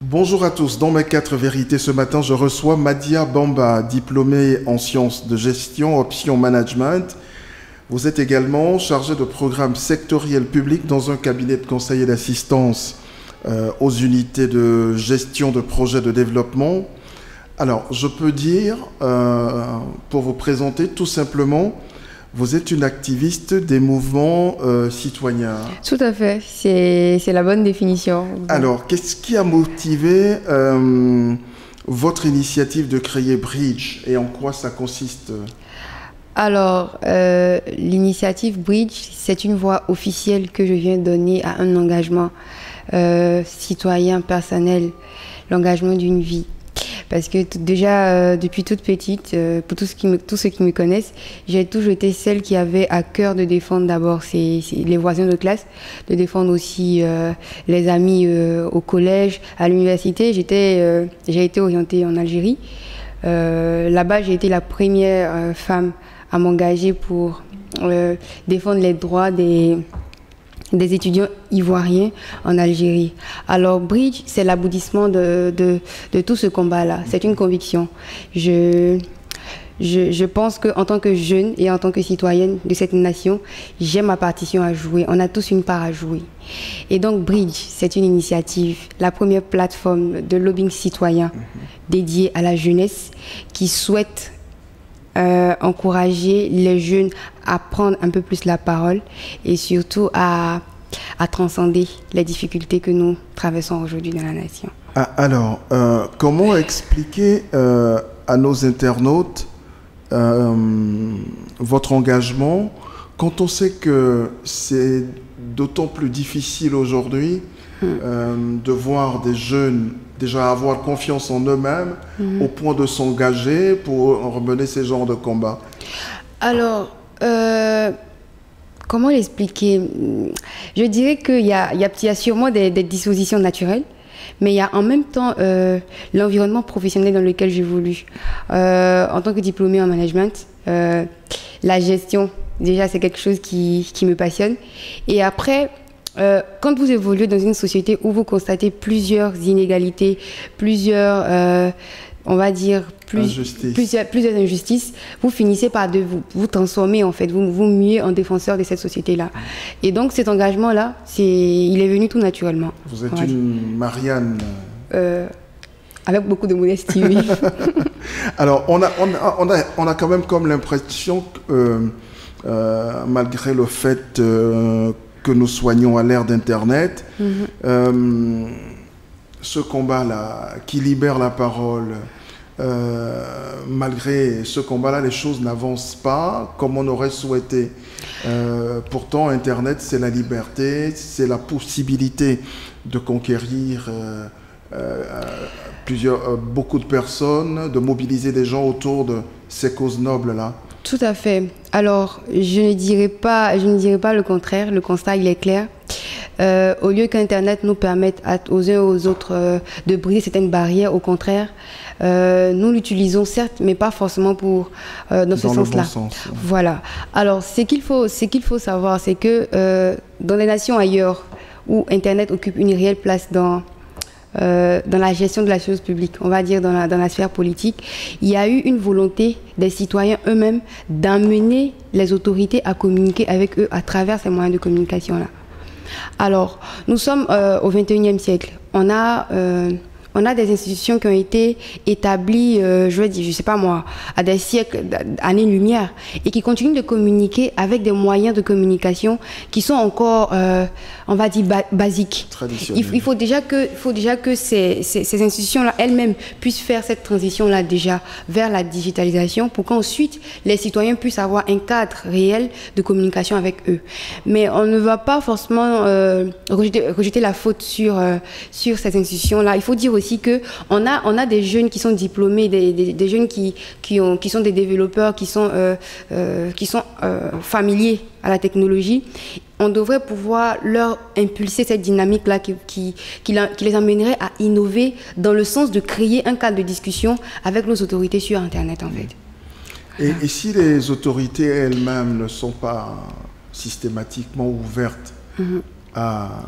Bonjour à tous, dans mes 4 vérités ce matin, je reçois Madia Bamba, diplômée en sciences de gestion, option management. Vous êtes également chargé de programme sectoriel public dans un cabinet de conseil et d'assistance aux unités de gestion de projets de développement. Alors, je peux dire, pour vous présenter tout simplement, vous êtes une activiste des mouvements citoyens. Tout à fait, c'est la bonne définition. Alors, qu'est-ce qui a motivé votre initiative de créer Bridge et en quoi ça consiste? Alors, l'initiative Bridge, c'est une voix officielle que je viens donner à un engagement citoyen, personnel, l'engagement d'une vie. Parce que déjà, depuis toute petite, pour tous ceux qui me connaissent, j'ai toujours été celle qui avait à cœur de défendre d'abord les voisins de classe, de défendre aussi les amis au collège, à l'université. J'ai été orientée en Algérie. Là-bas, j'ai été la première femme à m'engager pour défendre les droits des étudiants ivoiriens en Algérie. Alors, Bridge, c'est l'aboutissement de tout ce combat-là. C'est une conviction. Je pense qu'en tant que jeune et en tant que citoyenne de cette nation, j'ai ma partition à jouer. On a tous une part à jouer. Et donc, Bridge, c'est une initiative, la première plateforme de lobbying citoyen dédiée à la jeunesse qui souhaite encourager les jeunes à prendre un peu plus la parole et surtout à transcender les difficultés que nous traversons aujourd'hui dans la nation. Alors, comment expliquer à nos internautes votre engagement quand on sait que c'est d'autant plus difficile aujourd'hui de voir des jeunes déjà avoir confiance en eux-mêmes au point de s'engager pour mener ces genres de combats? Alors, comment l'expliquer? Je dirais qu'il y a sûrement des dispositions naturelles, mais il y a en même temps l'environnement professionnel dans lequel j'évolue. En tant que diplômée en management, la gestion, déjà, c'est quelque chose qui me passionne. Et après, quand vous évoluez dans une société où vous constatez plusieurs inégalités, plusieurs, on va dire, plusieurs injustices, vous finissez par vous transformer, en fait, vous muez en défenseur de cette société-là. Et donc, cet engagement-là, il est venu tout naturellement. Vous êtes une Marianne avec beaucoup de modestie, oui. Alors, on a quand même comme l'impression que, malgré le fait que nous soignons à l'ère d'Internet, ce combat-là, qui libère la parole, malgré ce combat-là, les choses n'avancent pas comme on aurait souhaité. Pourtant, Internet, c'est la liberté, c'est la possibilité de conquérir beaucoup de personnes, de mobiliser des gens autour de ces causes nobles-là. Tout à fait. Alors, je ne dirais pas le contraire. Le constat, il est clair. Au lieu qu'Internet nous permette aux uns et aux autres de briser certaines barrières, au contraire, nous l'utilisons certes, mais pas forcément dans ce sens-là. Bon sens, ouais. Voilà. Alors, ce qu'il faut savoir, c'est que dans les nations ailleurs où Internet occupe une réelle place dans la gestion de la chose publique, on va dire dans la sphère politique, il y a eu une volonté des citoyens eux-mêmes d'amener les autorités à communiquer avec eux à travers ces moyens de communication-là. Alors, nous sommes au XXIe siècle. On a des institutions qui ont été établies, je sais pas moi, à des siècles, années-lumière, et qui continuent de communiquer avec des moyens de communication qui sont encore, on va dire, basiques. Il faut déjà que ces institutions-là elles-mêmes puissent faire cette transition-là déjà vers la digitalisation pour qu'ensuite les citoyens puissent avoir un cadre réel de communication avec eux. Mais on ne va pas forcément rejeter la faute sur ces institutions-là. Il faut dire aussi qu'on a des jeunes qui sont diplômés, des jeunes qui sont des développeurs, qui sont familiers à la technologie. On devrait pouvoir leur impulser cette dynamique-là qui les amènerait à innover dans le sens de créer un cadre de discussion avec nos autorités sur Internet, en fait. Et si les autorités elles-mêmes ne sont pas systématiquement ouvertes à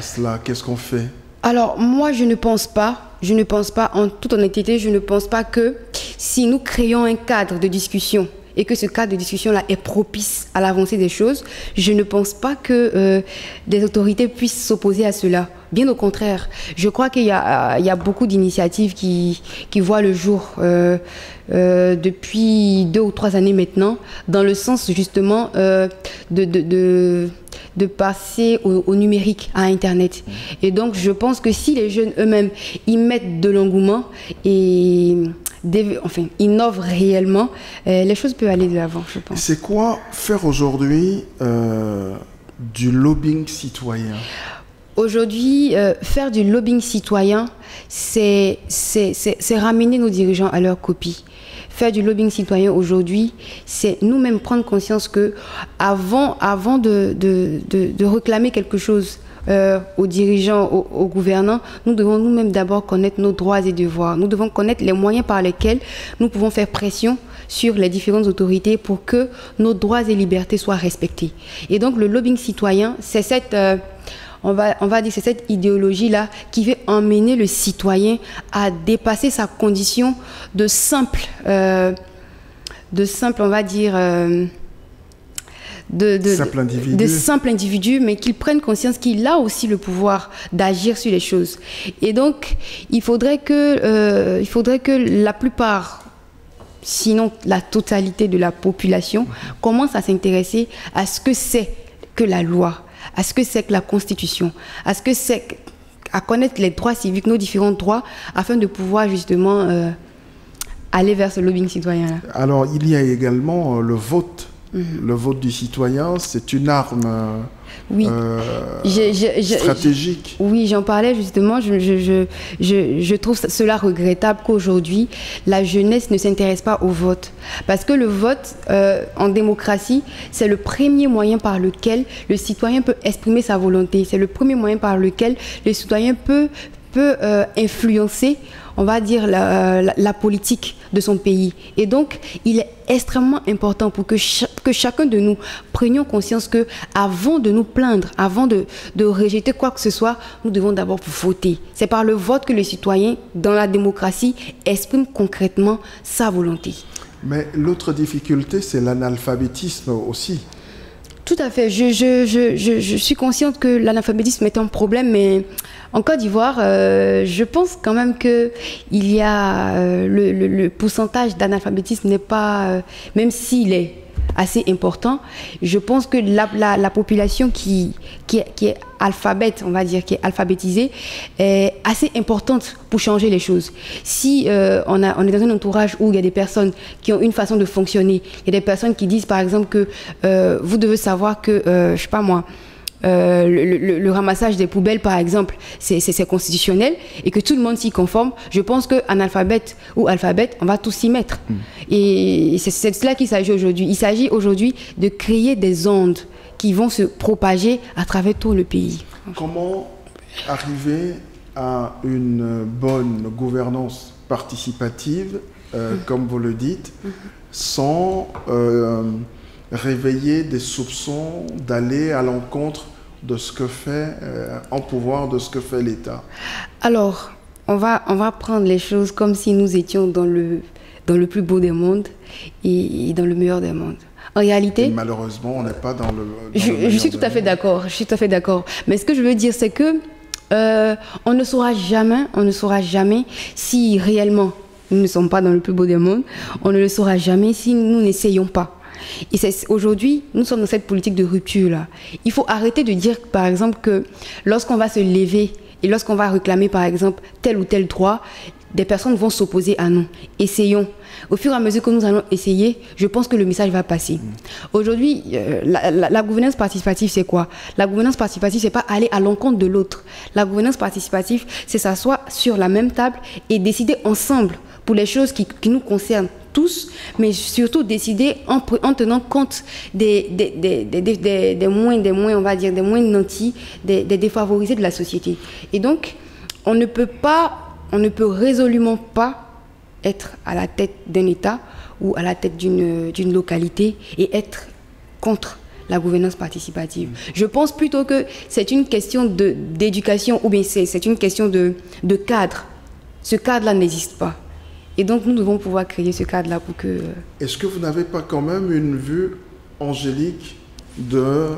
cela, qu'est-ce qu'on fait? Alors, moi, je ne pense pas, en toute honnêteté, je ne pense pas que si nous créons un cadre de discussion et que ce cadre de discussion-là est propice à l'avancée des choses, je ne pense pas que des autorités puissent s'opposer à cela. Bien au contraire, je crois qu'il y a beaucoup d'initiatives qui voient le jour depuis 2 ou 3 années maintenant, dans le sens justement de passer au numérique, à Internet. Et donc, je pense que si les jeunes eux-mêmes y mettent de l'engouement et innovent réellement, les choses peuvent aller de l'avant, je pense. C'est quoi faire aujourd'hui du lobbying citoyen? Aujourd'hui, faire du lobbying citoyen, c'est ramener nos dirigeants à leur copie. Faire du lobbying citoyen aujourd'hui, c'est nous-mêmes prendre conscience que avant de réclamer quelque chose aux dirigeants, aux gouvernants, nous devons nous-mêmes d'abord connaître nos droits et devoirs. Nous devons connaître les moyens par lesquels nous pouvons faire pression sur les différentes autorités pour que nos droits et libertés soient respectés. Et donc le lobbying citoyen, c'est cette... on va dire c'est cette idéologie-là qui veut emmener le citoyen à dépasser sa condition de simple, on va dire, de simple individu, mais qu'il prenne conscience qu'il a aussi le pouvoir d'agir sur les choses. Et donc, il faudrait que la plupart, sinon la totalité de la population, commence à s'intéresser à ce que c'est que la loi, à ce que c'est que la Constitution, à ce que c'est à connaître les droits civiques, nos différents droits, afin de pouvoir justement aller vers ce lobbying citoyen. Alors, il y a également le vote. Le vote du citoyen, c'est une arme stratégique. Oui, j'en parlais justement. Je trouve cela regrettable qu'aujourd'hui, la jeunesse ne s'intéresse pas au vote. Parce que le vote, en démocratie, c'est le premier moyen par lequel le citoyen peut exprimer sa volonté. C'est le premier moyen par lequel le citoyen peut influencer, on va dire, la politique de son pays. Et donc, il est extrêmement important pour que chacun de nous prenions conscience que avant de nous plaindre, avant de rejeter quoi que ce soit, nous devons d'abord voter. C'est par le vote que le citoyen, dans la démocratie, exprime concrètement sa volonté. Mais l'autre difficulté, c'est l'analphabétisme aussi. Tout à fait. Je suis consciente que l'analphabétisme est un problème, mais en Côte d'Ivoire, je pense quand même que il y a le pourcentage d'analphabétisme n'est pas, même s'il est assez important, je pense que la population qui est alphabète, on va dire, qui est alphabétisée, est assez importante pour changer les choses. Si on est dans un entourage où il y a des personnes qui ont une façon de fonctionner, il y a des personnes qui disent par exemple que vous devez savoir que, je sais pas moi, le ramassage des poubelles, par exemple, c'est constitutionnel et que tout le monde s'y conforme, je pense qu'un alphabète ou alphabète, on va tous s'y mettre. Et c'est de cela qu'il s'agit aujourd'hui. Il s'agit aujourd'hui de créer des ondes qui vont se propager à travers tout le pays. Comment arriver à une bonne gouvernance participative, comme vous le dites, sans réveiller des soupçons d'aller à l'encontre de ce que fait en pouvoir, de ce que fait l'État? Alors, on va prendre les choses comme si nous étions dans le plus beau des mondes et dans le meilleur des mondes. En réalité, et malheureusement, on n'est pas dans le je suis tout à fait d'accord. Je suis tout à fait d'accord. Mais ce que je veux dire, c'est que on ne saura jamais si réellement nous ne sommes pas dans le plus beau des mondes. On ne le saura jamais si nous n'essayons pas. Et aujourd'hui, nous sommes dans cette politique de rupture-là. Il faut arrêter de dire, par exemple, que lorsqu'on va se lever et lorsqu'on va réclamer, par exemple, tel ou tel droit, des personnes vont s'opposer à nous. Essayons. Au fur et à mesure que nous allons essayer, je pense que le message va passer. Aujourd'hui, la gouvernance participative, c'est quoi? La gouvernance participative, c'est pas aller à l'encontre de l'autre. La gouvernance participative, c'est s'asseoir sur la même table et décider ensemble pour les choses qui nous concernent tous, mais surtout décider en tenant compte des moins, on va dire, des moins nantis, des défavorisés de la société. Et donc, on ne peut résolument pas être à la tête d'un État ou à la tête d'une localité et être contre la gouvernance participative. Je pense plutôt que c'est une question d'éducation ou bien c'est une question de cadre. Ce cadre-là n'existe pas. Et donc nous devons pouvoir créer ce cadre-là pour que... Est-ce que vous n'avez pas quand même une vue angélique de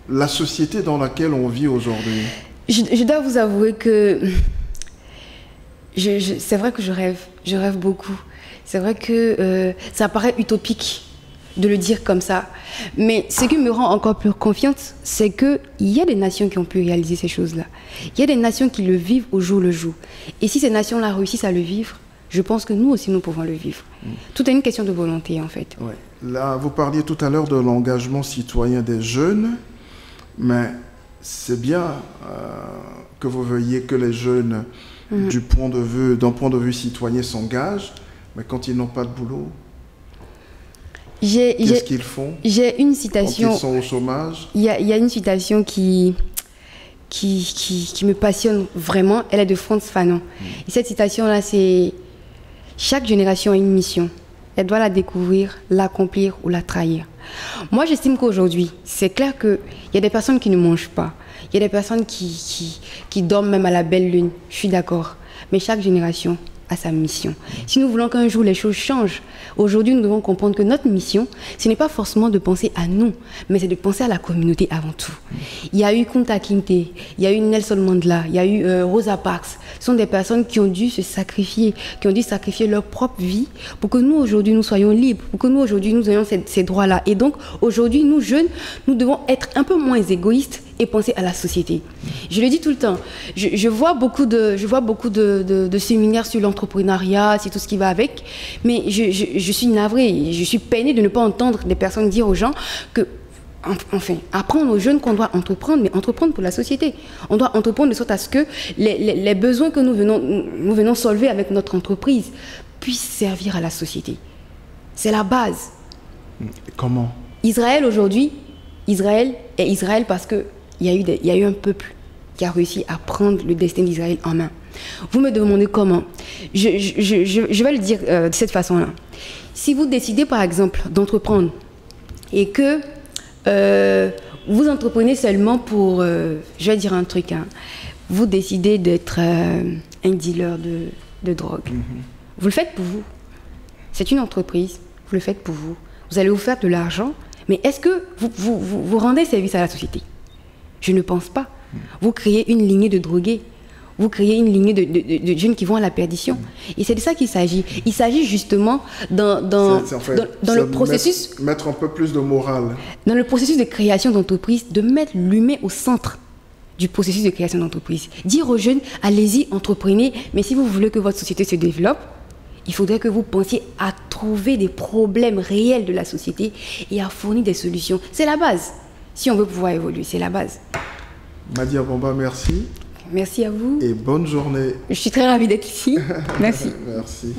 la société dans laquelle on vit aujourd'hui? Je dois vous avouer que c'est vrai que je rêve beaucoup. C'est vrai que ça paraît utopique de le dire comme ça. Mais ce qui me rend encore plus confiante, c'est qu'il y a des nations qui ont pu réaliser ces choses-là. Il y a des nations qui le vivent au jour le jour. Et si ces nations-là réussissent à le vivre, je pense que nous aussi, nous pouvons le vivre. Tout est une question de volonté, en fait. Ouais. Là, vous parliez tout à l'heure de l'engagement citoyen des jeunes, mais c'est bien que vous veuillez que les jeunes, d'un point de vue citoyen, s'engagent, mais quand ils n'ont pas de boulot, qu'est-ce qu'ils font? J'ai une citation. Quand ils sont au chômage? Il y a une citation qui me passionne vraiment. Elle est de Frantz Fanon. Et cette citation-là, c'est « Chaque génération a une mission. Elle doit la découvrir, l'accomplir ou la trahir. » Moi, j'estime qu'aujourd'hui, c'est clair qu'il y a des personnes qui ne mangent pas. Il y a des personnes qui dorment même à la belle lune. Je suis d'accord. Mais chaque génération a sa mission. Si nous voulons qu'un jour les choses changent, aujourd'hui nous devons comprendre que notre mission, ce n'est pas forcément de penser à nous, mais c'est de penser à la communauté avant tout. Il y a eu Kunta Kinte, il y a eu Nelson Mandela, il y a eu Rosa Parks. Ce sont des personnes qui ont dû se sacrifier, qui ont dû sacrifier leur propre vie pour que nous aujourd'hui nous soyons libres, pour que nous aujourd'hui nous ayons ces droits-là. Et donc aujourd'hui nous jeunes, nous devons être un peu moins égoïstes et penser à la société. Je le dis tout le temps, je vois beaucoup de séminaires sur l'entrepreneuriat, c'est tout ce qui va avec, mais je suis navrée, je suis peinée de ne pas entendre des personnes dire aux gens que, enfin, apprendre aux jeunes qu'on doit entreprendre, mais entreprendre pour la société. On doit entreprendre de sorte à ce que les besoins que nous venons solver avec notre entreprise puissent servir à la société. C'est la base. Comment? Israël aujourd'hui, Israël est Israël parce que il y a eu un peuple qui a réussi à prendre le destin d'Israël en main. Vous me demandez comment? Je vais le dire de cette façon-là. Si vous décidez par exemple d'entreprendre et que vous entreprenez seulement pour, je vais dire un truc, hein, vous décidez d'être un dealer de drogue. Vous le faites pour vous. C'est une entreprise, vous le faites pour vous. Vous allez vous faire de l'argent, mais est-ce que vous rendez service à la société? Je ne pense pas. Vous créez une lignée de drogués. Vous créez une lignée de jeunes qui vont à la perdition. Et c'est de ça qu'il s'agit. Il s'agit justement dans le processus... Mettre un peu plus de morale. Dans le processus de création d'entreprise, de mettre l'humain au centre du processus de création d'entreprise. Dire aux jeunes, allez-y, entreprenez, mais si vous voulez que votre société se développe, il faudrait que vous pensiez à trouver des problèmes réels de la société et à fournir des solutions. C'est la base. Si on veut pouvoir évoluer, c'est la base. Madia Bamba, merci. Merci à vous. Et bonne journée. Je suis très ravie d'être ici. Merci. Merci.